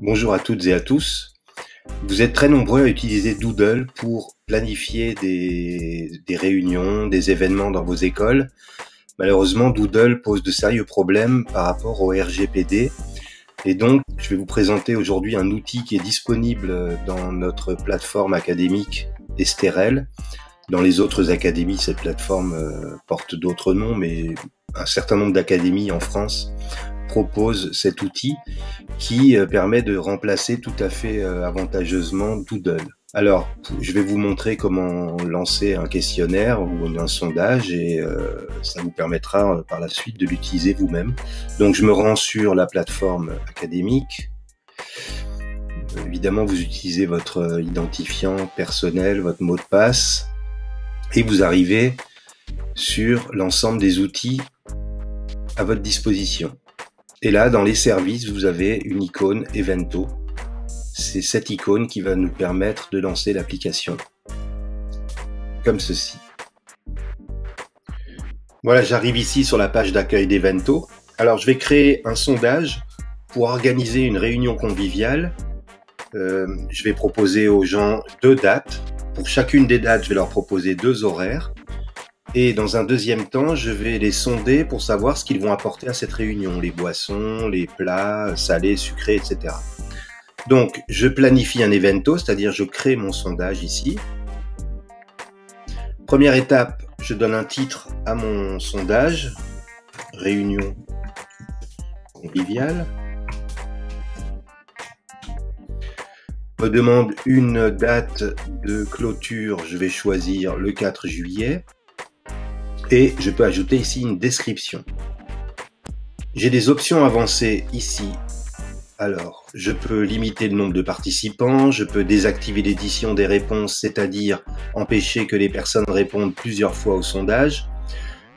Bonjour à toutes et à tous. Vous êtes très nombreux à utiliser Doodle pour planifier des réunions, des événements dans vos écoles. Malheureusement, Doodle pose de sérieux problèmes par rapport au RGPD. Et donc, je vais vous présenter aujourd'hui un outil qui est disponible dans notre plateforme académique Esterel. Dans les autres académies, cette plateforme porte d'autres noms, mais un certain nombre d'académies en France propose cet outil qui permet de remplacer tout à fait avantageusement Doodle. Alors, je vais vous montrer comment lancer un questionnaire ou un sondage et ça vous permettra par la suite de l'utiliser vous-même. Donc, je me rends sur la plateforme académique. Évidemment, vous utilisez votre identifiant personnel, votre mot de passe et vous arrivez sur l'ensemble des outils à votre disposition. Et là, dans les services, vous avez une icône Evento. C'est cette icône qui va nous permettre de lancer l'application. Comme ceci. Voilà, j'arrive ici sur la page d'accueil d'Evento. Alors, je vais créer un sondage pour organiser une réunion conviviale. Je vais proposer aux gens 2 dates. Pour chacune des dates, je vais leur proposer 2 horaires. Et dans un deuxième temps, je vais les sonder pour savoir ce qu'ils vont apporter à cette réunion, les boissons, les plats, salés, sucrés, etc. Donc, je planifie un evento, c'est-à-dire je crée mon sondage ici. Première étape, je donne un titre à mon sondage, réunion conviviale. On me demande une date de clôture, je vais choisir le 4 juillet. Et je peux ajouter ici une description. J'ai des options avancées ici. Alors, je peux limiter le nombre de participants, je peux désactiver l'édition des réponses, c'est-à-dire empêcher que les personnes répondent plusieurs fois au sondage.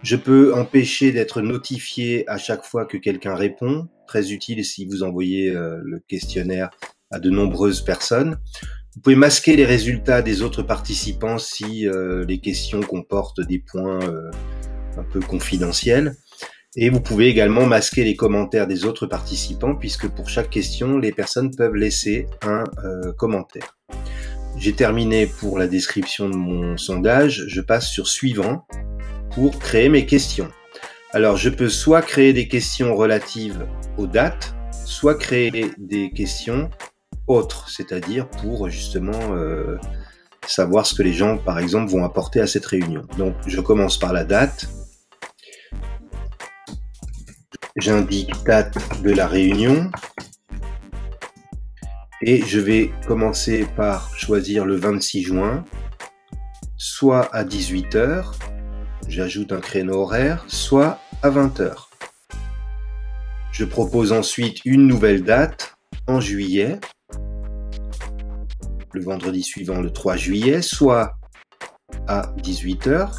Je peux empêcher d'être notifié à chaque fois que quelqu'un répond, très utile si vous envoyez le questionnaire à de nombreuses personnes. Vous pouvez masquer les résultats des autres participants si les questions comportent des points un peu confidentiels. Et vous pouvez également masquer les commentaires des autres participants puisque pour chaque question, les personnes peuvent laisser un commentaire. J'ai terminé pour la description de mon sondage. Je passe sur suivant pour créer mes questions. Alors, je peux soit créer des questions relatives aux dates, soit créer des questions autre, c'est-à-dire pour justement savoir ce que les gens, par exemple, vont apporter à cette réunion. Donc, je commence par la date. J'indique date de la réunion. Et je vais commencer par choisir le 26 juin, soit à 18 h, j'ajoute un créneau horaire, soit à 20 h. Je propose ensuite une nouvelle date en juillet, le vendredi suivant, le 3 juillet, soit à 18 h,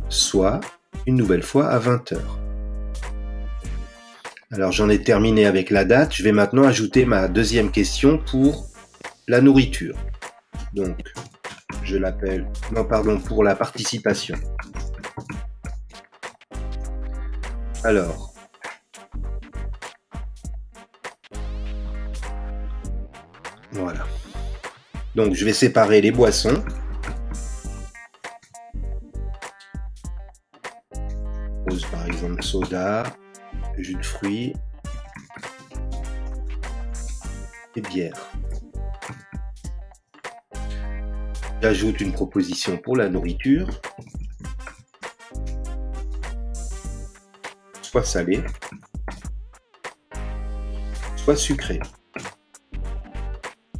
soit une nouvelle fois à 20 h. Alors j'en ai terminé avec la date, je vais maintenant ajouter ma deuxième question pour la nourriture. Donc, je l'appelle, pour la participation. Alors, voilà. Donc, je vais séparer les boissons. Pose par exemple soda, jus de fruits et bière. J'ajoute une proposition pour la nourriture, soit salée, soit sucrée.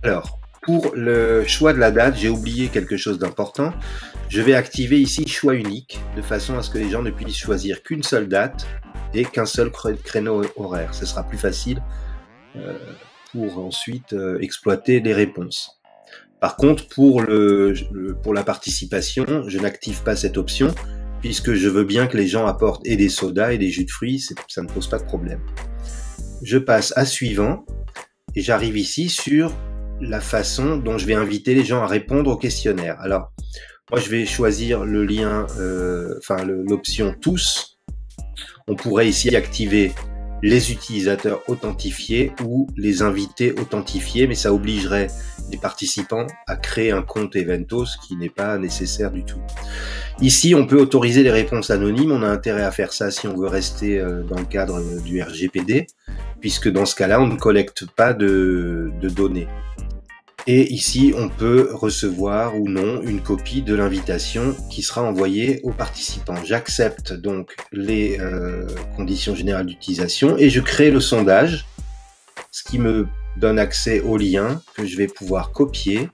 Alors, pour le choix de la date, j'ai oublié quelque chose d'important. Je vais activer ici choix unique, de façon à ce que les gens ne puissent choisir qu'une seule date et qu'un seul créneau horaire. Ce sera plus facile pour ensuite exploiter les réponses. Par contre, pour la participation, je n'active pas cette option, puisque je veux bien que les gens apportent et des sodas et des jus de fruits, ça ne pose pas de problème. Je passe à suivant, et j'arrive ici sur la façon dont je vais inviter les gens à répondre au questionnaire. Alors, moi je vais choisir le lien, l'option tous. On pourrait ici activer les utilisateurs authentifiés ou les invités authentifiés, mais ça obligerait les participants à créer un compte Evento, ce qui n'est pas nécessaire du tout. Ici, on peut autoriser les réponses anonymes. On a intérêt à faire ça si on veut rester dans le cadre du RGPD, puisque dans ce cas-là, on ne collecte pas de données. Et ici, on peut recevoir ou non une copie de l'invitation qui sera envoyée aux participants. J'accepte donc les conditions générales d'utilisation et je crée le sondage, ce qui me donne accès au lien que je vais pouvoir copier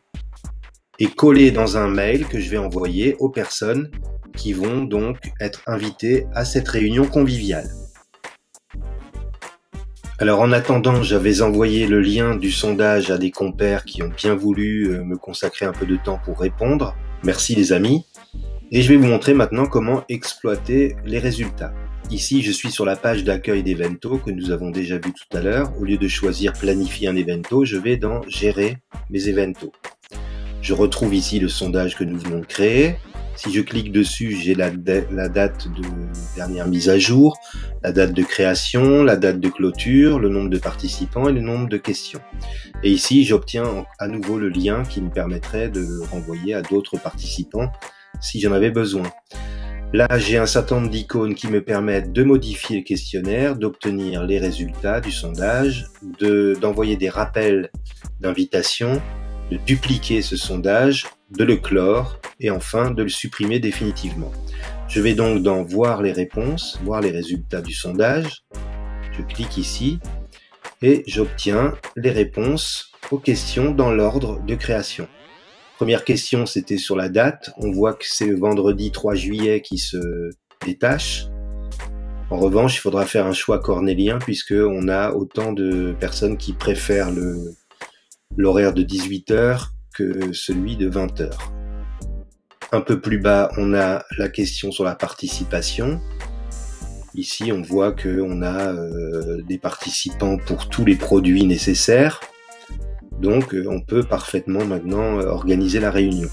et coller dans un mail que je vais envoyer aux personnes qui vont donc être invitées à cette réunion conviviale. Alors en attendant, j'avais envoyé le lien du sondage à des compères qui ont bien voulu me consacrer un peu de temps pour répondre. Merci les amis. Et je vais vous montrer maintenant comment exploiter les résultats. Ici, je suis sur la page d'accueil d'Evento que nous avons déjà vu tout à l'heure. Au lieu de choisir planifier un Evento, je vais dans gérer mes Eventos. Je retrouve ici le sondage que nous venons de créer. Si je clique dessus, j'ai la date de dernière mise à jour, la date de création, la date de clôture, le nombre de participants et le nombre de questions. Et ici, j'obtiens à nouveau le lien qui me permettrait de le renvoyer à d'autres participants si j'en avais besoin. Là, j'ai un certain nombre d'icônes qui me permettent de modifier le questionnaire, d'obtenir les résultats du sondage, d'envoyer des rappels d'invitation, de dupliquer ce sondage, de le clore et enfin de le supprimer définitivement. Je vais donc dans voir les réponses, voir les résultats du sondage. Je clique ici et j'obtiens les réponses aux questions dans l'ordre de création. Première question, c'était sur la date. On voit que c'est le vendredi 3 juillet qui se détache. En revanche, il faudra faire un choix cornélien puisqu'on a autant de personnes qui préfèrent l'horaire de 18h que celui de 20h. Un peu plus bas, on a la question sur la participation. Ici, on voit qu'on a des participants pour tous les produits nécessaires. Donc, on peut parfaitement maintenant organiser la réunion.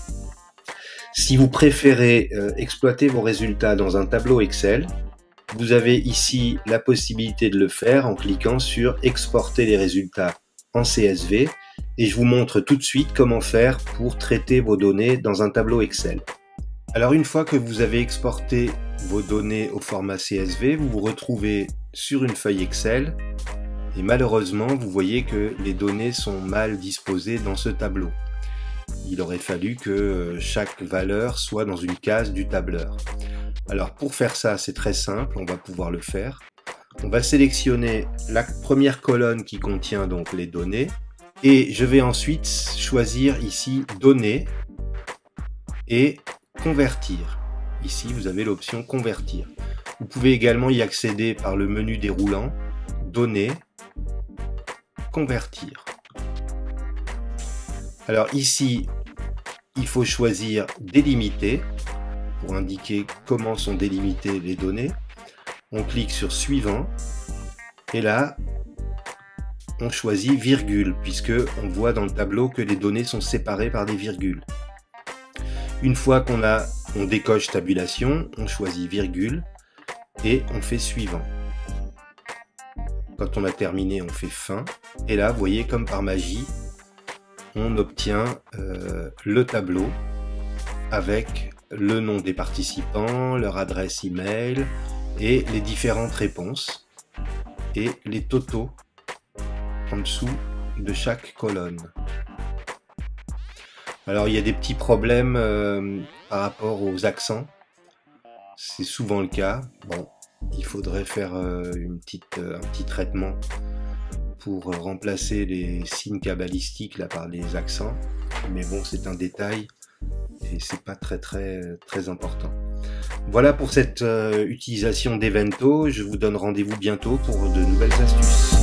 Si vous préférez exploiter vos résultats dans un tableau Excel, vous avez ici la possibilité de le faire en cliquant sur « Exporter les résultats en CSV » et je vous montre tout de suite comment faire pour traiter vos données dans un tableau Excel. Alors une fois que vous avez exporté vos données au format CSV, vous vous retrouvez sur une feuille Excel et malheureusement vous voyez que les données sont mal disposées dans ce tableau. Il aurait fallu que chaque valeur soit dans une case du tableur. Alors pour faire ça, c'est très simple, on va pouvoir le faire. On va sélectionner la première colonne qui contient donc les données. Et je vais ensuite choisir ici « Données » et « Convertir ». Ici, vous avez l'option « Convertir ». Vous pouvez également y accéder par le menu déroulant « Données »,« Convertir ». Alors ici, il faut choisir « Délimiter » pour indiquer comment sont délimitées les données. On clique sur « Suivant » et là, on choisit virgule, puisque on voit dans le tableau que les données sont séparées par des virgules. Une fois on décoche tabulation, on choisit virgule et on fait suivant. Quand on a terminé, on fait fin. Et là, vous voyez, comme par magie, on obtient le tableau avec le nom des participants, leur adresse email et les différentes réponses et les totaux en dessous de chaque colonne. Alors il y a des petits problèmes par rapport aux accents, c'est souvent le cas. Bon, il faudrait faire un petit traitement pour remplacer les signes cabalistiques là par les accents, mais bon, c'est un détail et c'est pas très important. Voilà pour cette utilisation d'Evento. Je vous donne rendez-vous bientôt pour de nouvelles astuces.